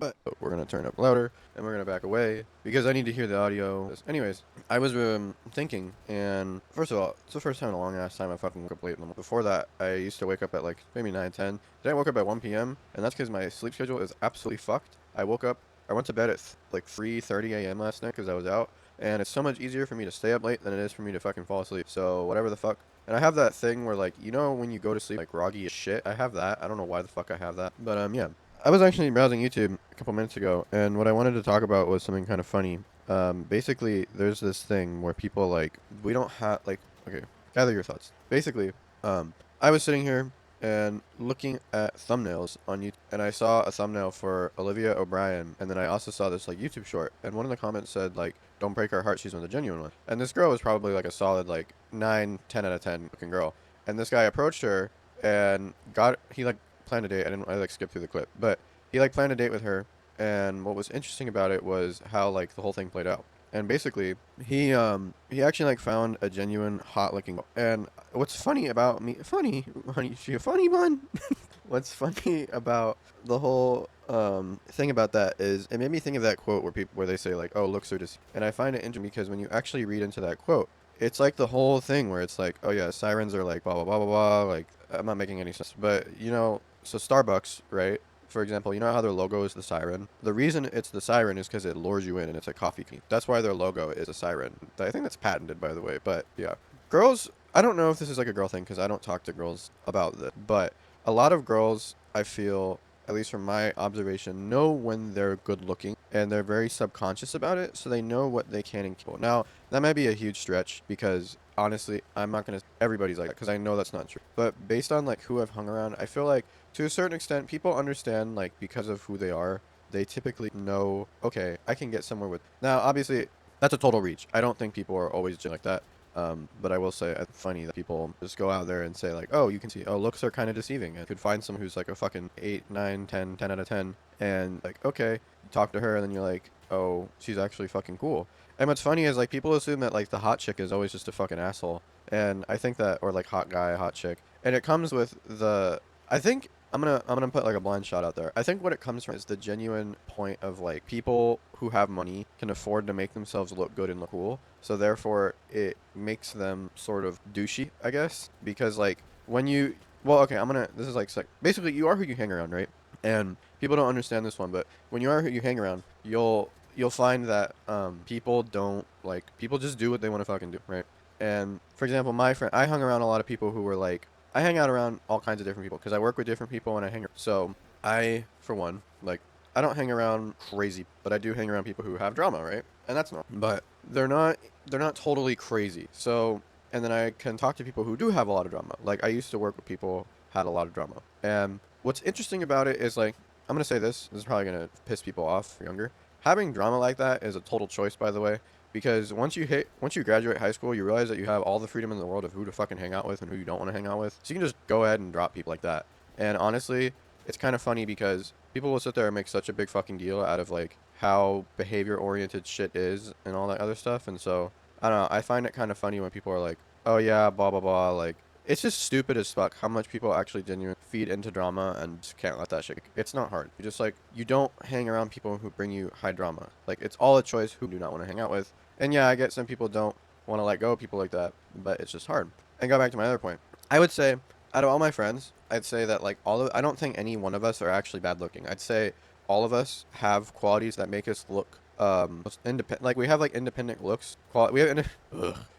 but we're gonna turn up louder and we're gonna back away because I need to hear the audio. Anyways, I was thinking, and first of all, it's the first time in a long ass time I fucking woke up late. Before that, I used to wake up at like maybe 9, 10. Then I woke up at 1 p.m. and that's because my sleep schedule is absolutely fucked. I went to bed at like 3:30 a.m. last night because I was out, and it's so much easier for me to stay up late than it is for me to fucking fall asleep. So whatever the fuck. And I have that thing where like, you know, when you go to sleep like groggy as shit. I have that. I don't know why the fuck I have that, but yeah. I was actually browsing YouTube a couple minutes ago, and what I wanted to talk about was something kind of funny. Basically, there's this thing where people like, we don't have like, okay, gather your thoughts. Basically, I was sitting here and looking at thumbnails on YouTube, and I saw a thumbnail for Olivia O'Brien, and then I also saw this like YouTube short, and one of the comments said like, "Don't break her heart, she's one of the genuine ones." And this girl was probably like a solid like 9, 10 out of 10 looking girl, and this guy approached her and he like planned a date. I like skipped through the clip, but he like planned a date with her, and what was interesting about it was how like the whole thing played out. And basically, he actually like found a genuine hot looking. And what's funny about me, funny, honey, she a funny one. What's funny about the whole thing about that is it made me think of that quote where they say like, oh, looks are deceiving. And I find it interesting because when you actually read into that quote, it's like the whole thing where it's like, oh yeah, sirens are like blah blah blah blah blah. Like I'm not making any sense, but you know, so Starbucks, right? For example, you know how their logo is the siren? The reason it's the siren is because it lures you in and it's a coffee can. That's why their logo is a siren. I think that's patented, by the way. But yeah, girls, I don't know if this is like a girl thing because I don't talk to girls about this. But a lot of girls, I feel, at least from my observation, know when they're good looking and they're very subconscious about it. So they know what they can and can't. Now, that might be a huge stretch because honestly, I'm not going to, everybody's like that because I know that's not true. But based on like who I've hung around, I feel like to a certain extent, people understand, like, because of who they are, they typically know, okay, I can get somewhere with. Now, obviously, that's a total reach. I don't think people are always just like that. But I will say it's funny that people just go out there and say, like, oh, you can see, oh, looks are kind of deceiving. I could find someone who's like a fucking 8, 9, 10, 10 out of 10. And, like, okay, you talk to her, and then you're like, oh, she's actually fucking cool. And what's funny is, like, people assume that, like, the hot chick is always just a fucking asshole. And I think that, or like hot guy, hot chick. And it comes with I think I'm gonna put like a blind shot out there. I think what it comes from is the genuine point of like people who have money can afford to make themselves look good and look cool. So therefore it makes them sort of douchey, I guess. Because like when you well, okay, this is like basically you are who you hang around, right? And people don't understand this one, but when you are who you hang around, you'll find that people don't like people just do what they want to fucking do, right? And for example, my friend, I hung around a lot of people who were like I hang out around all kinds of different people because I work with different people and I hang. So I, for one, like I don't hang around crazy, but I do hang around people who have drama, right? And that's not. But they're not totally crazy. So and then I can talk to people who do have a lot of drama. Like I used to work with people who had a lot of drama. And what's interesting about it is like I'm gonna say this. This is probably gonna piss people off younger. Having drama like that is a total choice, by the way. Because once you graduate high school, you realize that you have all the freedom in the world of who to fucking hang out with and who you don't want to hang out with. So you can just go ahead and drop people like that. And honestly, it's kind of funny because people will sit there and make such a big fucking deal out of like how behavior oriented shit is and all that other stuff. And so I don't know. I find it kind of funny when people are like, "Oh yeah, blah blah blah." Like it's just stupid as fuck how much people actually genuinely feed into drama and just can't let that shit. It's not hard. You just like you don't hang around people who bring you high drama. Like it's all a choice who you do not want to hang out with. And yeah, I get some people don't want to let go of people like that, but it's just hard. And go back to my other point. I would say, out of all my friends, I'd say that like I don't think any one of us are actually bad looking. I'd say all of us have qualities that make us look independent. Like we have like independent looks. We have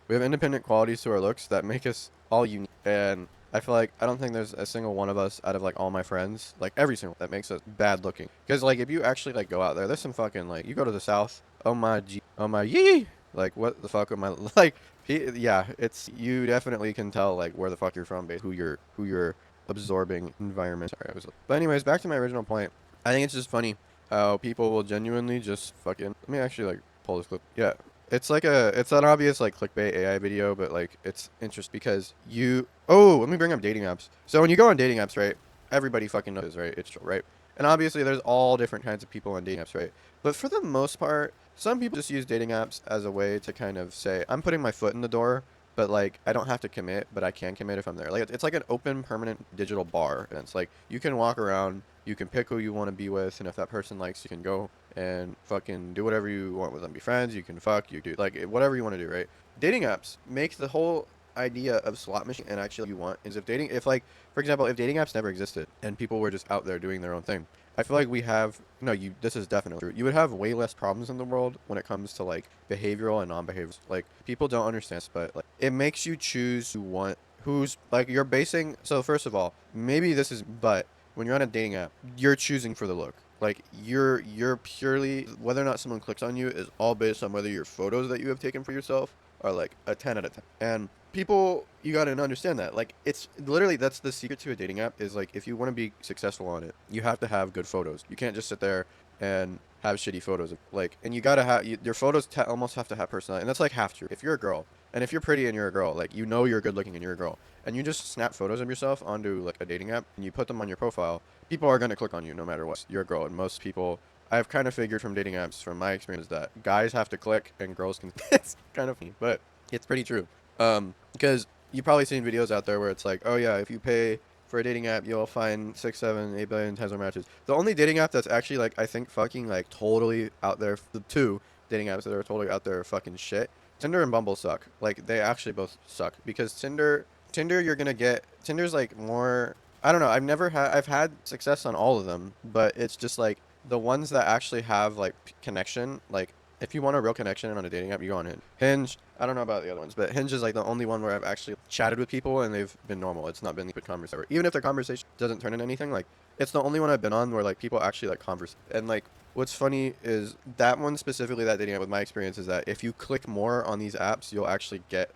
independent qualities to our looks that make us all unique. And I feel like I don't think there's a single one of us out of like all my friends, like every single that makes us bad looking. Because like if you actually like go out there, there's some fucking like you go to the south. Oh my G, oh my yee. Like what the fuck am I like? Yeah, it's you definitely can tell like where the fuck you're from, based who you're absorbing environment. Sorry, but anyways, back to my original point. I think it's just funny how people will genuinely just fucking. Let me actually like pull this clip. Yeah, it's an obvious like clickbait AI video, but like it's interesting because let me bring up dating apps. So when you go on dating apps, right? Everybody fucking knows, right? It's true, right? And obviously there's all different kinds of people on dating apps, right? But for the most part, some people just use dating apps as a way to kind of say, I'm putting my foot in the door, but like I don't have to commit, but I can commit if I'm there. Like it's like an open permanent digital bar, and it's like you can walk around You can pick who you want to be with, and if that person likes, you can go and fucking do whatever you want with them. Be friends, you can fuck, you do like whatever you want to do, right? Dating apps make the whole idea of slot machine and actually you want is if like for example if dating apps never existed and people were just out there doing their own thing, I feel like we have no you this is definitely true. You would have way less problems in the world when it comes to like behavioral and non-behavioral. Like people don't understand this, but like it makes you choose who want who's like you're basing. So first of all, maybe this is but when you're on a dating app, you're choosing for the look. Like you're purely whether or not someone clicks on you is all based on whether your photos that you have taken for yourself are like a 10 out of 10. And people, you gotta understand that. Like it's literally that's the secret to a dating app is like if you want to be successful on it, you have to have good photos. You can't just sit there and have shitty photos. Like and you gotta have your photos almost have to have personality. And that's like half true. If you're a girl and if you're pretty and you're a girl, like you know you're good looking and you're a girl, and you just snap photos of yourself onto like a dating app and you put them on your profile, people are gonna click on you no matter what. You're a girl, and most people I've kind of figured from dating apps, from my experience, that guys have to click and girls can. It's kind of funny, but it's pretty true. Because you've probably seen videos out there where it's like, oh yeah, if you pay for a dating app, you'll find 6, 7, 8 billion times more matches. The only dating app that's actually like, I think fucking like totally out there, the two dating apps that are totally out there are fucking shit. Tinder and Bumble suck. Like they actually both suck because Tinder you're gonna get Tinder's like more. I don't know. I've had success on all of them, but it's just like the ones that actually have like connection, like if you want a real connection on a dating app, you go on Hinge. Hinge, I don't know about the other ones, but Hinge is like the only one where I've actually chatted with people and they've been normal. It's not been good conversation. Even if their conversation doesn't turn into anything, like it's the only one I've been on where like people actually like converse. And like what's funny is that one specifically, that dating app, with my experience is that if you click more on these apps, you'll actually get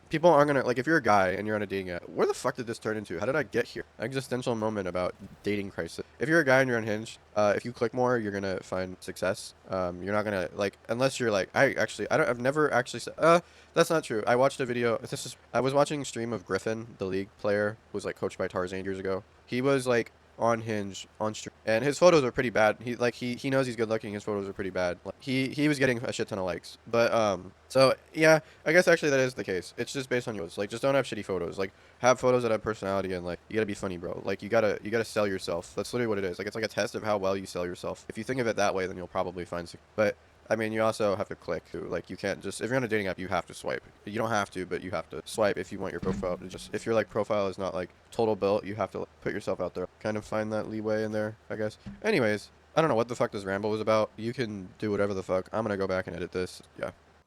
people aren't gonna like if you're a guy and you're on a dating app, where the fuck did this turn into? How did I get here? Existential moment about dating crisis. If you're a guy and you're on Hinge, if you click more, you're gonna find success. You're not gonna like unless you're like I've never actually that's not true. I watched a video. I was watching a stream of Griffin, the league player, who was like coached by Tarzan years ago. He was like on Hinge on stream, and his photos are pretty bad. He knows he's good looking. His photos are pretty bad. Like, he was getting a shit ton of likes, but so yeah, I guess actually that is the case. It's just based on yours. Like just don't have shitty photos. Like have photos that have personality, and like you gotta be funny, bro. Like you gotta sell yourself. That's literally what it is. Like it's like a test of how well you sell yourself. If you think of it that way, then you'll probably find success. But I mean, you also have to click. Like, you can't just, if you're on a dating app, you have to swipe. You don't have to, but you have to swipe if you want your profile to just, if your, like, profile is not, like, total built, you have to like, put yourself out there. Kind of find that leeway in there, I guess. Anyways, I don't know what the fuck this ramble was about. You can do whatever the fuck. I'm gonna go back and edit this. Yeah.